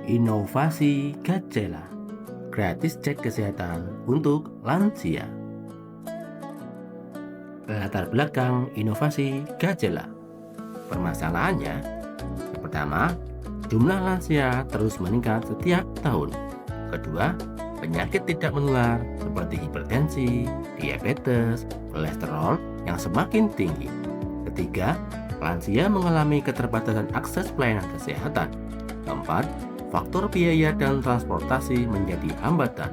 Inovasi Gajela, gratis cek kesehatan untuk lansia. Latar belakang inovasi Gajela. Permasalahannya, yang pertama, jumlah lansia terus meningkat setiap tahun. Kedua, penyakit tidak menular seperti hipertensi, diabetes, kolesterol yang semakin tinggi. Ketiga, lansia mengalami keterbatasan akses pelayanan kesehatan. Keempat, faktor biaya dan transportasi menjadi hambatan.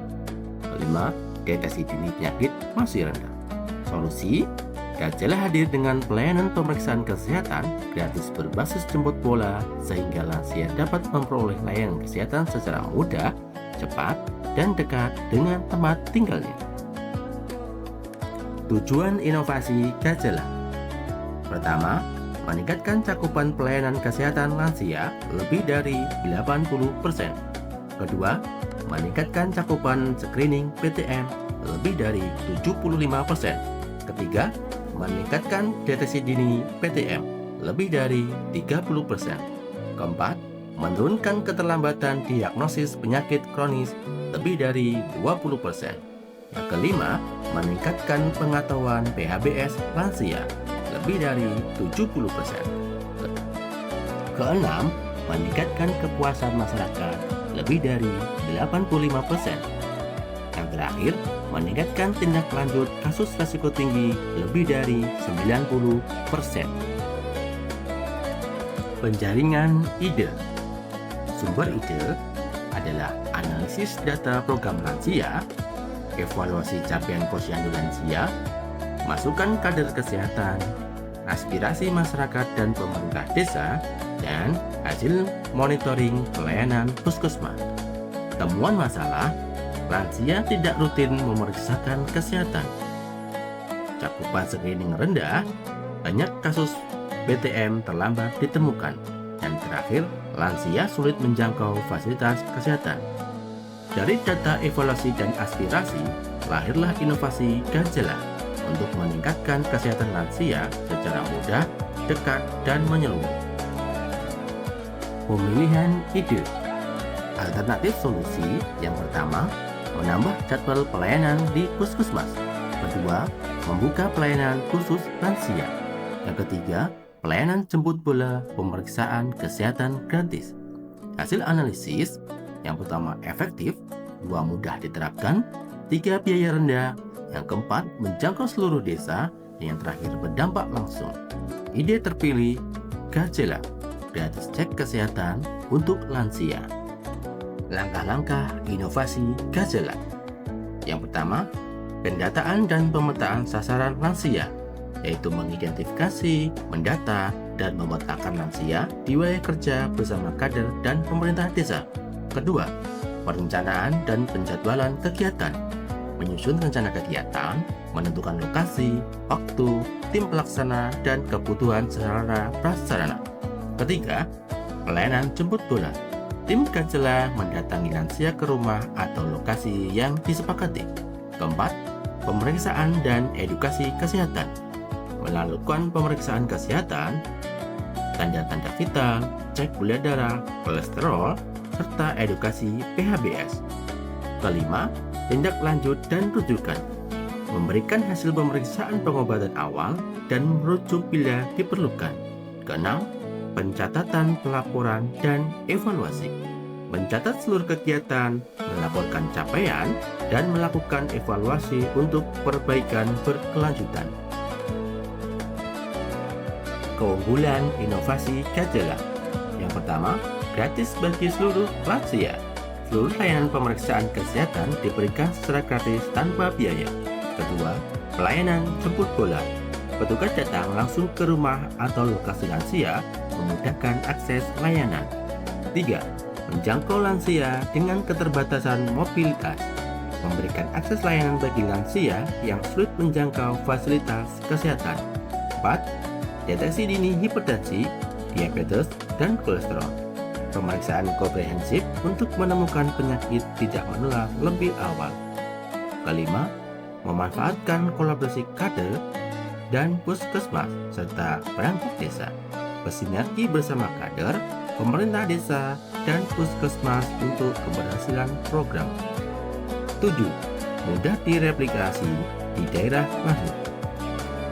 Kelima, deteksi dini penyakit masih rendah. Solusi, Gajela hadir dengan pelayanan pemeriksaan kesehatan gratis berbasis jemput bola sehingga lansia dapat memperoleh layanan kesehatan secara mudah, cepat, dan dekat dengan tempat tinggalnya. Tujuan inovasi Gajela. Pertama, meningkatkan cakupan pelayanan kesehatan lansia lebih dari 80%. Kedua, meningkatkan cakupan screening PTM lebih dari 75%. Ketiga, meningkatkan deteksi dini PTM lebih dari 30%. Keempat, menurunkan keterlambatan diagnosis penyakit kronis lebih dari 20%. Yang kelima, meningkatkan pengetahuan PHBS lansia lebih dari 70%. Keenam, meningkatkan kepuasan masyarakat lebih dari 85%. Yang terakhir, meningkatkan tindak lanjut kasus risiko tinggi lebih dari 90%. Penjaringan ide. Sumber ide adalah analisis data program lansia, evaluasi capaian posyandu lansia, masukan kader kesehatan, aspirasi masyarakat dan pemerintah desa, dan hasil monitoring pelayanan puskesmas. Temuan masalah, lansia tidak rutin memeriksakan kesehatan. Cakupan screening rendah, banyak kasus PTM terlambat ditemukan. Dan terakhir, lansia sulit menjangkau fasilitas kesehatan. Dari data evaluasi dan aspirasi, lahirlah inovasi Gajela untuk meningkatkan kesehatan lansia secara mudah, dekat, dan menyeluruh. Pemilihan ide. Alternatif solusi yang pertama, menambah jadwal pelayanan di puskesmas. Kedua, membuka pelayanan khusus lansia. Yang ketiga, pelayanan jemput bola pemeriksaan kesehatan gratis. Hasil analisis, yang pertama efektif, dua mudah diterapkan, tiga biaya rendah, yang keempat menjangkau seluruh desa, dan yang terakhir berdampak langsung. Ide terpilih, Gajela, gratis cek kesehatan untuk lansia. Langkah-langkah inovasi Gajela. Yang pertama, pendataan dan pemetaan sasaran lansia, yaitu mengidentifikasi, mendata, dan memetakan lansia di wilayah kerja bersama kader dan pemerintah desa. Kedua, perencanaan dan penjadwalan kegiatan, menyusun rencana kegiatan, menentukan lokasi, waktu, tim pelaksana, dan kebutuhan sarana prasarana. Ketiga, pelayanan jemput bola. Tim Gajela mendatangi lansia ke rumah atau lokasi yang disepakati. Keempat, pemeriksaan dan edukasi kesehatan. Melakukan pemeriksaan kesehatan, tanda-tanda vital, cek gula darah, kolesterol, serta edukasi PHBS. Kelima, tindak lanjut dan rujukan. Memberikan hasil pemeriksaan pengobatan awal dan merujuk bila diperlukan. Keenam, pencatatan pelaporan dan evaluasi. Mencatat seluruh kegiatan, melaporkan capaian, dan melakukan evaluasi untuk perbaikan berkelanjutan. Keunggulan inovasi Gajela. Yang pertama, gratis bagi seluruh lansia. Seluruh layanan pemeriksaan kesehatan diberikan secara gratis tanpa biaya. Kedua, pelayanan jemput bola. Petugas datang langsung ke rumah atau lokasi lansia, memudahkan akses layanan. 3. Menjangkau lansia dengan keterbatasan mobilitas. Memberikan akses layanan bagi lansia yang sulit menjangkau fasilitas kesehatan. 4. Deteksi dini hipertensi, diabetes, dan kolesterol. Pemeriksaan komprehensif untuk menemukan penyakit tidak menular lebih awal. Kelima, memanfaatkan kolaborasi kader dan puskesmas serta perangkat desa, bersinergi bersama kader, pemerintah desa, dan puskesmas untuk keberhasilan program. 7. Mudah direplikasi di daerah lain.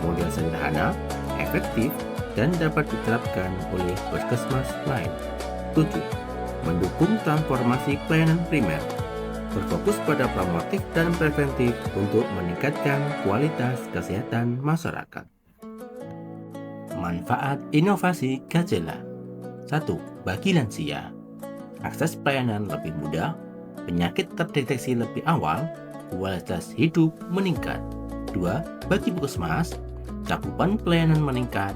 Model sederhana, efektif, dan dapat diterapkan oleh puskesmas lain. 7. Mendukung transformasi pelayanan primer, berfokus pada promotif dan preventif untuk meningkatkan kualitas kesehatan masyarakat. Manfaat inovasi Gajela. 1. Bagi lansia, akses pelayanan lebih mudah, penyakit terdeteksi lebih awal, kualitas hidup meningkat. 2. Bagi puskesmas, cakupan pelayanan meningkat,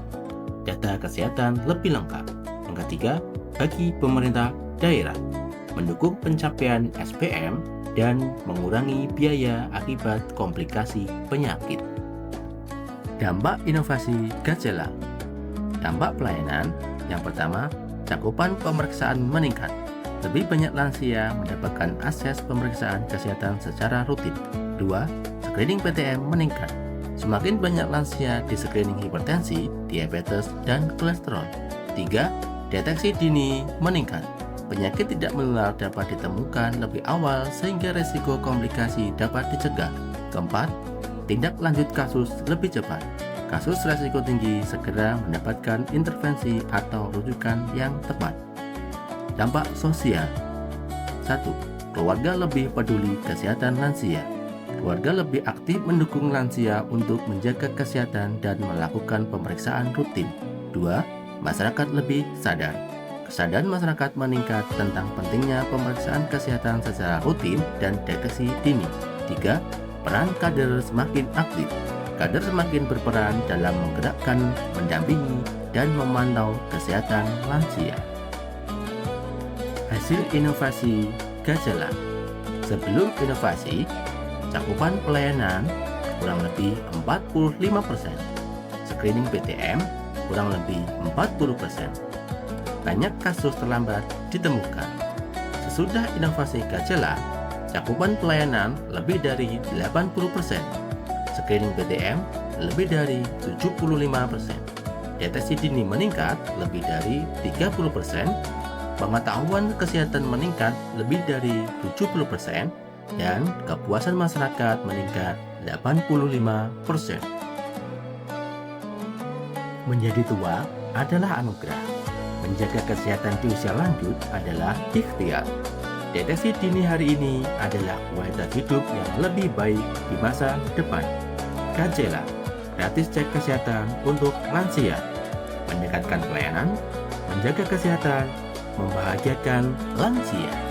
data kesehatan lebih lengkap. Yang ketiga, bagi pemerintah daerah, mendukung pencapaian SPM dan mengurangi biaya akibat komplikasi penyakit. Dampak inovasi Gajela. Dampak pelayanan yang pertama, cakupan pemeriksaan meningkat. Lebih banyak lansia mendapatkan akses pemeriksaan kesehatan secara rutin. 2. Screening PTM meningkat. Semakin banyak lansia di screening hipertensi, diabetes, dan kolesterol. 3. Deteksi dini meningkat. Penyakit tidak menular dapat ditemukan lebih awal sehingga resiko komplikasi dapat dicegah. 4. Tindak lanjut kasus lebih cepat. Kasus resiko tinggi segera mendapatkan intervensi atau rujukan yang tepat. Dampak sosial. 1. Keluarga lebih peduli kesehatan lansia. Keluarga lebih aktif mendukung lansia untuk menjaga kesehatan dan melakukan pemeriksaan rutin. 2. Masyarakat lebih sadar. Kesadaran masyarakat meningkat tentang pentingnya pemeriksaan kesehatan secara rutin dan deteksi dini. 3. Peran kader semakin aktif. Kader semakin berperan dalam menggerakkan, mendampingi, dan memantau kesehatan lansia. Hasil inovasi Gajela. Sebelum inovasi, cakupan pelayanan kurang lebih 45%, screening PTM kurang lebih 40%. Banyak kasus terlambat ditemukan. Sesudah inovasi Gajela, cakupan pelayanan lebih dari 80%, screening PTM lebih dari 75%, deteksi dini meningkat lebih dari 30%, pengetahuan kesehatan meningkat lebih dari 70%, dan kepuasan masyarakat meningkat 85%. Menjadi tua adalah anugerah. Menjaga kesehatan di usia lanjut adalah ikhtiar. Deteksi dini hari ini adalah kualitas hidup yang lebih baik di masa depan. Gajela, gratis cek kesehatan untuk lansia, meningkatkan pelayanan, menjaga kesehatan, membahagiakan lansia.